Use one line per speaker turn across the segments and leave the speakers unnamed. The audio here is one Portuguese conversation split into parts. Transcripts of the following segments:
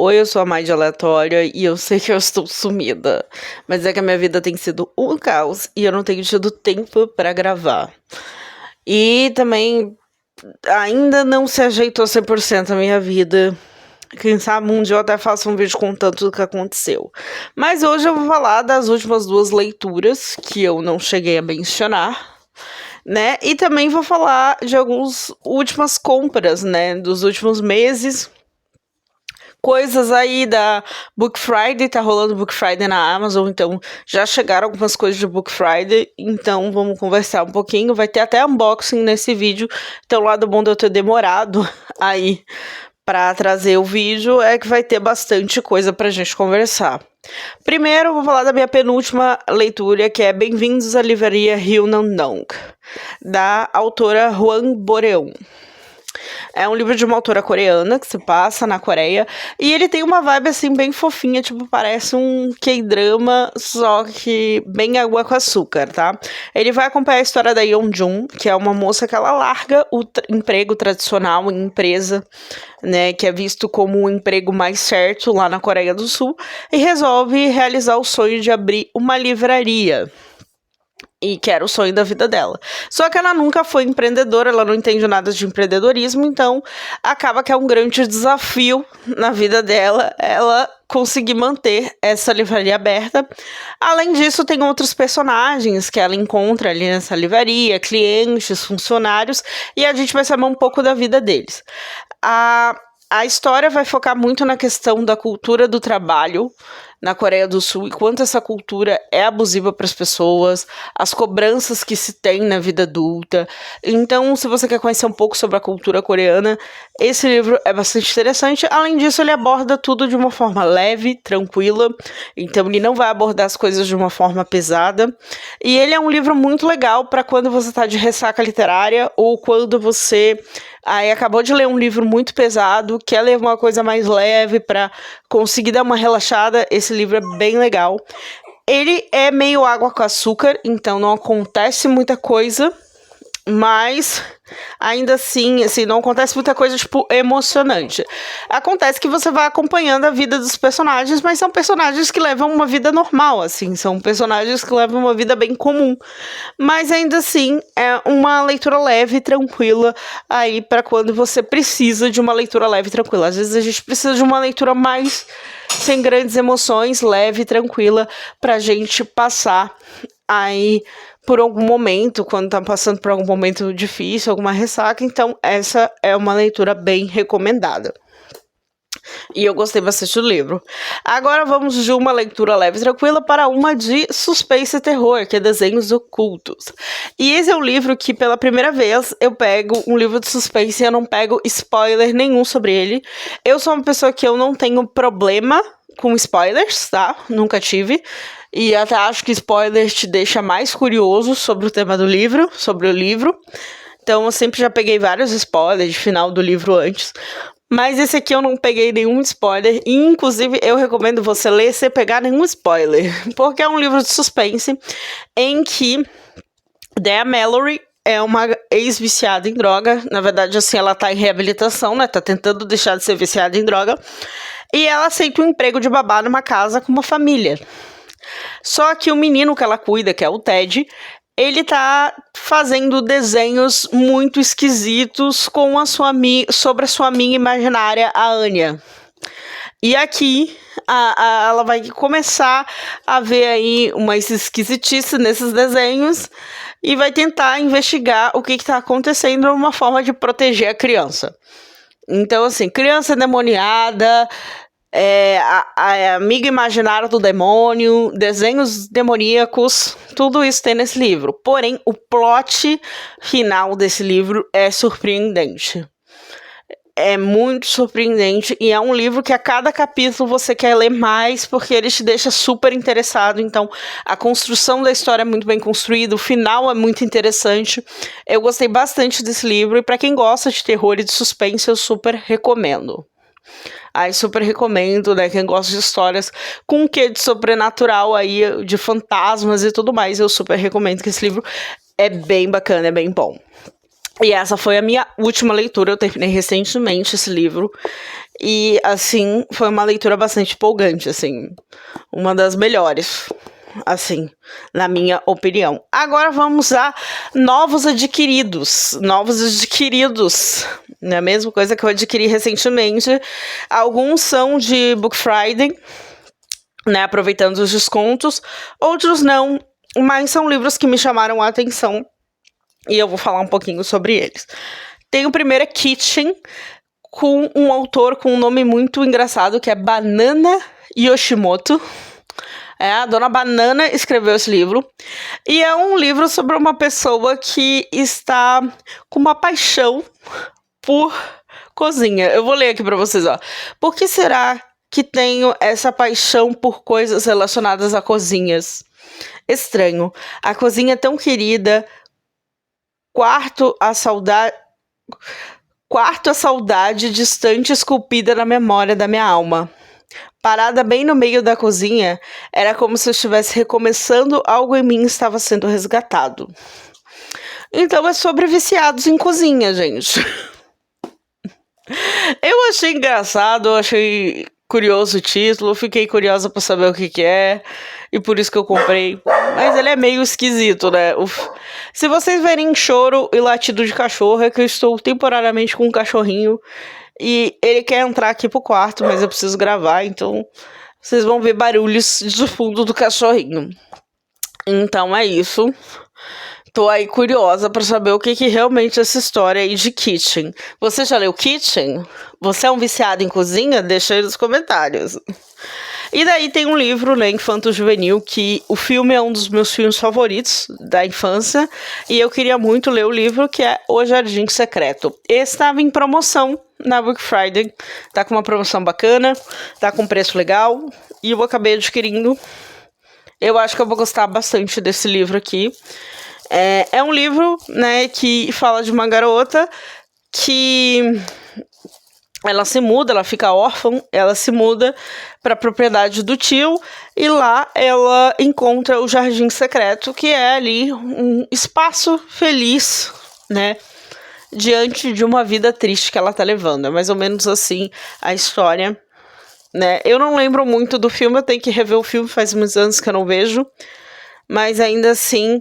Oi, eu sou a Maide Aleatória e eu sei que eu estou sumida, mas é que a minha vida tem sido um caos e eu não tenho tido tempo para gravar. E também ainda não se ajeitou 100% a minha vida. Quem sabe um dia eu até faço um vídeo contando tudo o que aconteceu. Mas hoje eu vou falar das últimas duas leituras que eu não cheguei a mencionar, né? E também vou falar de algumas últimas compras, né? Dos últimos meses. Coisas aí da Book Friday, tá rolando Book Friday na Amazon, então já chegaram algumas coisas de Book Friday, então vamos conversar um pouquinho, vai ter até unboxing nesse vídeo, então o lado bom de eu ter demorado aí para trazer o vídeo é que vai ter bastante coisa pra gente conversar. Primeiro, eu vou falar da minha penúltima leitura, que é Bem-vindos à Livraria Ryunandong, da autora Hwang Boreum. É um livro de uma autora coreana que se passa na Coreia. E ele tem uma vibe assim bem fofinha, tipo, parece um K-drama, só que bem água com açúcar, tá? Ele vai acompanhar a história da Yeonjun, que é uma moça que ela larga o emprego tradicional em empresa, né, que é visto como um emprego mais certo lá na Coreia do Sul, e resolve realizar o sonho de abrir uma livraria. E que era o sonho da vida dela. Só que ela nunca foi empreendedora, ela não entende nada de empreendedorismo, então acaba que é um grande desafio na vida dela ela conseguir manter essa livraria aberta. Além disso, tem outros personagens que ela encontra ali nessa livraria, clientes, funcionários, e a gente vai saber um pouco da vida deles. A história vai focar muito na questão da cultura do trabalho na Coreia do Sul e quanto essa cultura é abusiva para as pessoas, as cobranças que se tem na vida adulta. Então, se você quer conhecer um pouco sobre a cultura coreana, esse livro é bastante interessante. Além disso, ele aborda tudo de uma forma leve, tranquila. Então, ele não vai abordar as coisas de uma forma pesada. E ele é um livro muito legal para quando você está de ressaca literária ou quando você acabou de ler um livro muito pesado, quer ler uma coisa mais leve para conseguir dar uma relaxada. Esse livro é bem legal. Ele é meio água com açúcar, então não acontece muita coisa, mas ainda assim, não acontece muita coisa, tipo, emocionante. Acontece que você vai acompanhando a vida dos personagens, mas são personagens que levam uma vida normal, assim, são personagens que levam uma vida bem comum. Mas ainda assim, é uma leitura leve e tranquila aí para quando você precisa de uma leitura leve e tranquila. Às vezes a gente precisa de uma leitura mais sem grandes emoções, leve e tranquila, pra gente passar aí por algum momento, quando tá passando por algum momento difícil, alguma ressaca. Então, essa é uma leitura bem recomendada. E eu gostei bastante do livro. Agora vamos de uma leitura leve e tranquila para uma de suspense e terror, que é Desenhos Ocultos. E esse é um livro que, pela primeira vez, eu pego um livro de suspense e eu não pego spoiler nenhum sobre ele. Eu sou uma pessoa que eu não tenho problema com spoilers, tá? Nunca tive. E até acho que spoiler te deixa mais curioso sobre o tema do livro, sobre o livro. Então eu sempre já peguei vários spoilers de final do livro antes. Mas esse aqui eu não peguei nenhum spoiler. E inclusive eu recomendo você ler sem pegar nenhum spoiler. Porque é um livro de suspense em que Dea Mallory é uma ex-viciada em droga. Na verdade, assim, ela tá em reabilitação, né? Tá tentando deixar de ser viciada em droga. E ela aceita um emprego de babá numa casa com uma família. Só que o menino que ela cuida, que é o Ted, ele tá fazendo desenhos muito esquisitos com sobre a sua amiga imaginária, a Anya. E aqui ela vai começar a ver aí umas esquisitices nesses desenhos e vai tentar investigar o que está acontecendo, uma forma de proteger a criança. Então, assim, criança endemoniada, a amiga imaginária do demônio, desenhos demoníacos, tudo isso tem nesse livro. Porém, o plot final desse livro é surpreendente. É muito surpreendente e é um livro que a cada capítulo você quer ler mais porque ele te deixa super interessado. Então, a construção da história é muito bem construída, o final é muito interessante. Eu gostei bastante desse livro e para quem gosta de terror e de suspense, eu super recomendo. Aí super recomendo, né, quem gosta de histórias com um quê de sobrenatural aí, de fantasmas e tudo mais, eu super recomendo que esse livro é bem bacana, é bem bom. E essa foi a minha última leitura, eu terminei recentemente esse livro. E, assim, foi uma leitura bastante empolgante, assim. Uma das melhores, assim, na minha opinião. Agora vamos a novos adquiridos. Novos adquiridos. É a mesma coisa que eu adquiri recentemente. Alguns são de Book Friday, né, aproveitando os descontos. Outros não, mas são livros que me chamaram a atenção. E eu vou falar um pouquinho sobre eles. Tem o primeiro, é Kitchen, com um autor com um nome muito engraçado, que é Banana Yoshimoto. A dona Banana escreveu esse livro. E é um livro sobre uma pessoa que está com uma paixão por cozinha. Eu vou ler aqui pra vocês, ó. Por que será que tenho essa paixão por coisas relacionadas a cozinhas? Estranho. A cozinha é tão querida. Quarto a saudade distante esculpida na memória da minha alma. Parada bem no meio da cozinha, era como se eu estivesse recomeçando, algo em mim estava sendo resgatado. Então é sobre viciados em cozinha, gente. Eu achei engraçado, eu achei curioso o título, fiquei curiosa para saber o que é, e por isso que eu comprei. Mas ele é meio esquisito, né? Se vocês verem choro e latido de cachorro, é que eu estou temporariamente com um cachorrinho e ele quer entrar aqui pro quarto, mas eu preciso gravar, então vocês vão ver barulhos de fundo do cachorrinho. Então é isso. Tô aí curiosa pra saber o que realmente é essa história aí de Kitchen. Você já leu Kitchen? Você é um viciado em cozinha? Deixa aí nos comentários. E daí tem um livro, né, infanto-juvenil, que o filme é um dos meus filmes favoritos da infância, e eu queria muito ler o livro, que é O Jardim Secreto. Esse estava em promoção na Book Friday, tá com uma promoção bacana, tá com preço legal, e eu acabei adquirindo. Eu acho que eu vou gostar bastante desse livro aqui. É um livro, né, que fala de uma garota que ela se muda, ela fica órfã, ela se muda para a propriedade do tio e lá ela encontra o Jardim Secreto, que é ali um espaço feliz, né, diante de uma vida triste que ela tá levando. É mais ou menos assim a história, né? Eu não lembro muito do filme, eu tenho que rever o filme, faz muitos anos que eu não vejo, mas ainda assim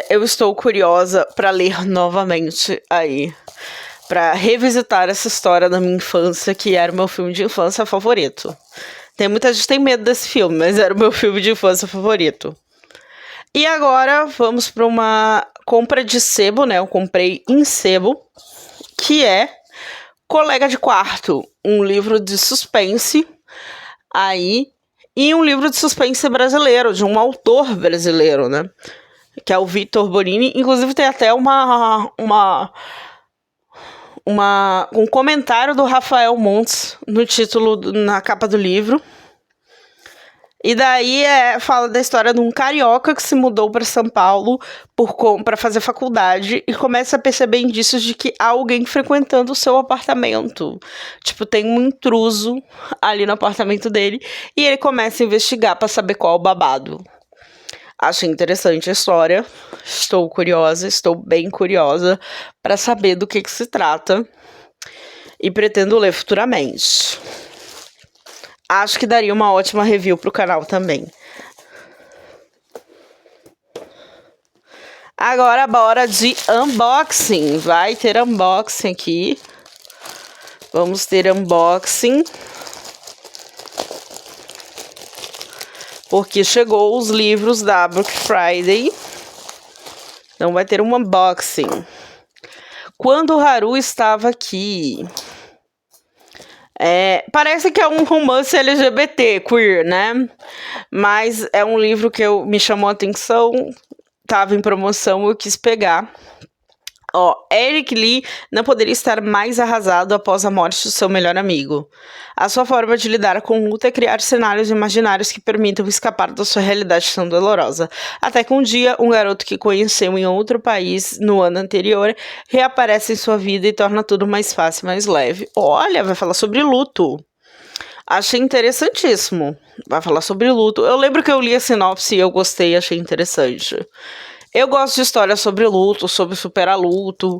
eu estou curiosa para ler novamente aí, para revisitar essa história da minha infância, que era o meu filme de infância favorito. Tem muita gente que tem medo desse filme, mas era o meu filme de infância favorito. E agora vamos para uma compra de sebo, né? Eu comprei em sebo, que é Colega de Quarto, um livro de suspense aí, e um livro de suspense brasileiro, de um autor brasileiro, né? Que é o Victor Borini. Inclusive tem até um comentário do Rafael Montes no título, na capa do livro. E daí fala da história de um carioca que se mudou para São Paulo para fazer faculdade e começa a perceber indícios de que há alguém frequentando o seu apartamento. Tipo, tem um intruso ali no apartamento dele e ele começa a investigar para saber qual é o babado. Achei interessante a história, estou curiosa, estou bem curiosa para saber do que se trata e pretendo ler futuramente. Acho que daria uma ótima review pro canal também. Agora bora de unboxing, vai ter unboxing aqui, vamos ter unboxing. Porque chegou os livros da Book Friday. Então vai ter um unboxing. Quando o Haru estava aqui. Parece que é um romance LGBT, queer, né? Mas é um livro que me chamou a atenção. Tava em promoção, eu quis pegar. Eric Lee não poderia estar mais arrasado após a morte do seu melhor amigo. A sua forma de lidar com luta é criar cenários imaginários que permitam escapar da sua realidade tão dolorosa. Até que um dia, um garoto que conheceu em outro país no ano anterior reaparece em sua vida e torna tudo mais fácil e mais leve. Olha, vai falar sobre luto. Achei interessantíssimo. Vai falar sobre luto. Eu lembro que eu li a sinopse e eu gostei, achei interessante. Eu gosto de histórias sobre luto, sobre superar luto,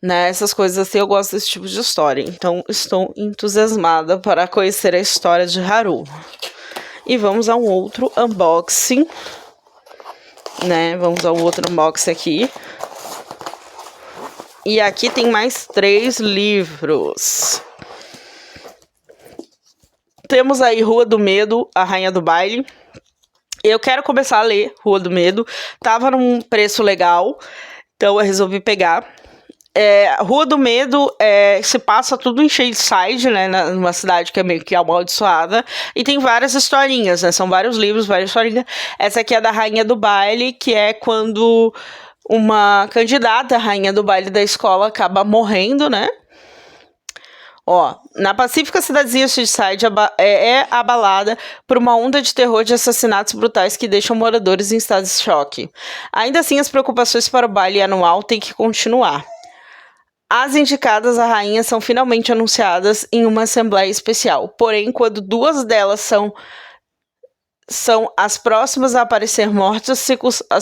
né? Essas coisas assim, eu gosto desse tipo de história. Então, estou entusiasmada para conhecer a história de Haru. E vamos a um outro unboxing, né? Vamos ao outro unboxing aqui. E aqui tem mais 3 livros. Temos aí Rua do Medo, A Rainha do Baile. Eu quero começar a ler Rua do Medo. Tava num preço legal, então eu resolvi pegar. Rua do Medo se passa tudo em Shadyside, né? Numa cidade que é meio que amaldiçoada. E tem várias historinhas, né? São vários livros, várias historinhas. Essa aqui é da Rainha do Baile, que é quando uma candidata à Rainha do Baile da escola acaba morrendo, né? Ó, na pacífica cidadezinha Shadyside é abalada por uma onda de terror de assassinatos brutais que deixam moradores em estado de choque. Ainda assim, as preocupações para o baile anual têm que continuar. As indicadas à rainha são finalmente anunciadas em uma assembleia especial. Porém, quando 2 delas são as próximas a aparecer mortas, sob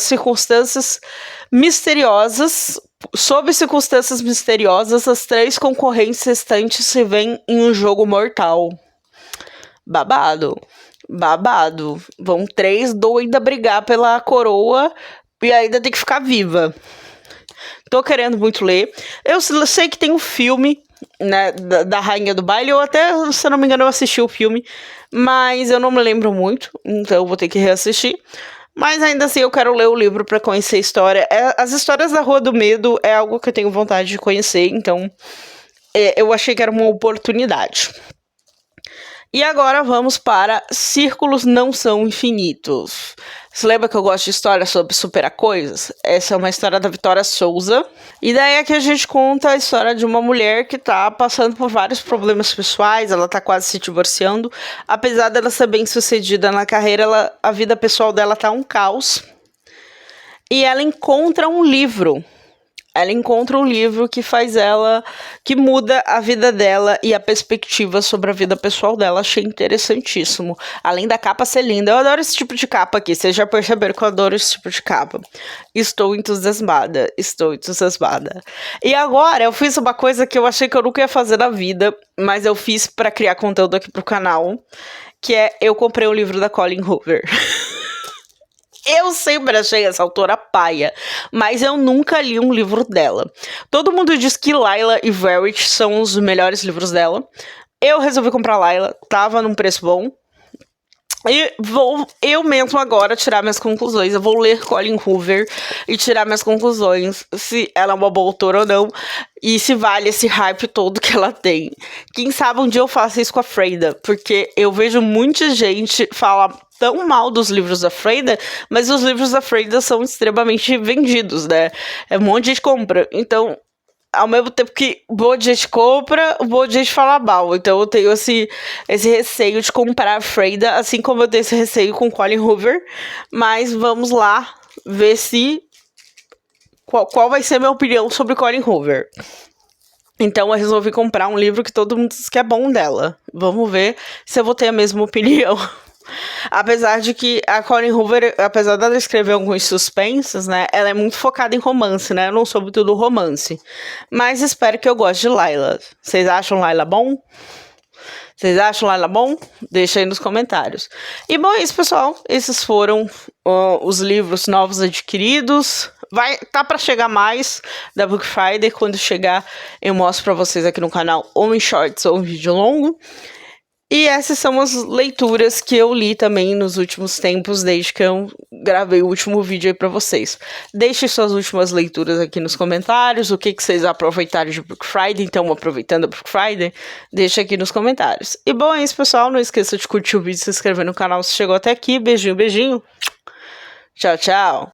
circunstâncias misteriosas, as 3 concorrentes restantes se veem em um jogo mortal. Babado. Vão 3 doidas brigar pela coroa e ainda tem que ficar viva. Tô querendo muito ler. Eu sei que tem um filme, né, da Rainha do Baile. Eu até, se eu não me engano, eu assisti o filme, mas eu não me lembro muito, então eu vou ter que reassistir. Mas ainda assim eu quero ler o livro para conhecer a história. As histórias da Rua do Medo é algo que eu tenho vontade de conhecer, então eu achei que era uma oportunidade. E agora vamos para Círculos Não São Infinitos. Você lembra que eu gosto de histórias sobre superar coisas? Essa é uma história da Vitória Souza. E daí aqui a gente conta a história de uma mulher que tá passando por vários problemas pessoais. Ela tá quase se divorciando. Apesar dela ser bem sucedida na carreira, a vida pessoal dela tá um caos. E ela encontra um livro. Que muda a vida dela e a perspectiva sobre a vida pessoal dela. Achei interessantíssimo. Além da capa ser linda. Eu adoro esse tipo de capa aqui. Vocês já perceberam que eu adoro esse tipo de capa. Estou entusiasmada. E agora eu fiz uma coisa que eu achei que eu nunca ia fazer na vida, mas eu fiz pra criar conteúdo aqui pro canal, que é eu comprei um livro da Colleen Hoover. Eu sempre achei essa autora paia, mas eu nunca li um livro dela. Todo mundo diz que Lila e Verity são os melhores livros dela. Eu resolvi comprar Lila, tava num preço bom. E vou eu mesmo agora tirar minhas conclusões. Eu vou ler Colleen Hoover e tirar minhas conclusões, se ela é uma boa autora ou não, e se vale esse hype todo que ela tem. Quem sabe um dia eu faço isso com a Freida, porque eu vejo muita gente falar tão mal dos livros da Freida, mas os livros da Freida são extremamente vendidos, né? Um monte de gente compra. Então, ao mesmo tempo que um monte de gente compra, um monte de gente fala mal. Então eu tenho esse receio de comprar a Freida, assim como eu tenho esse receio com Colleen Hoover. Mas vamos lá ver qual vai ser a minha opinião sobre Colleen Hoover. Então eu resolvi comprar um livro que todo mundo diz que é bom dela. Vamos ver se eu vou ter a mesma opinião. Apesar de que a Colleen Hoover, apesar dela escrever alguns suspensos, né, ela é muito focada em romance, né, eu não sou muito do romance, mas espero que eu goste de Lila. Vocês acham Lila bom? Deixa aí nos comentários. E bom, é isso, pessoal. Esses foram os livros novos adquiridos. Tá para chegar mais da Book Friday. Quando chegar, eu mostro para vocês aqui no canal ou em shorts ou em vídeo longo. E essas são as leituras que eu li também nos últimos tempos, desde que eu gravei o último vídeo aí pra vocês. Deixe suas últimas leituras aqui nos comentários, o que vocês aproveitaram de Book Friday, então aproveitando a Book Friday, deixa aqui nos comentários. E bom, é isso, pessoal, não esqueça de curtir o vídeo, se inscrever no canal se chegou até aqui, beijinho. Tchau, tchau.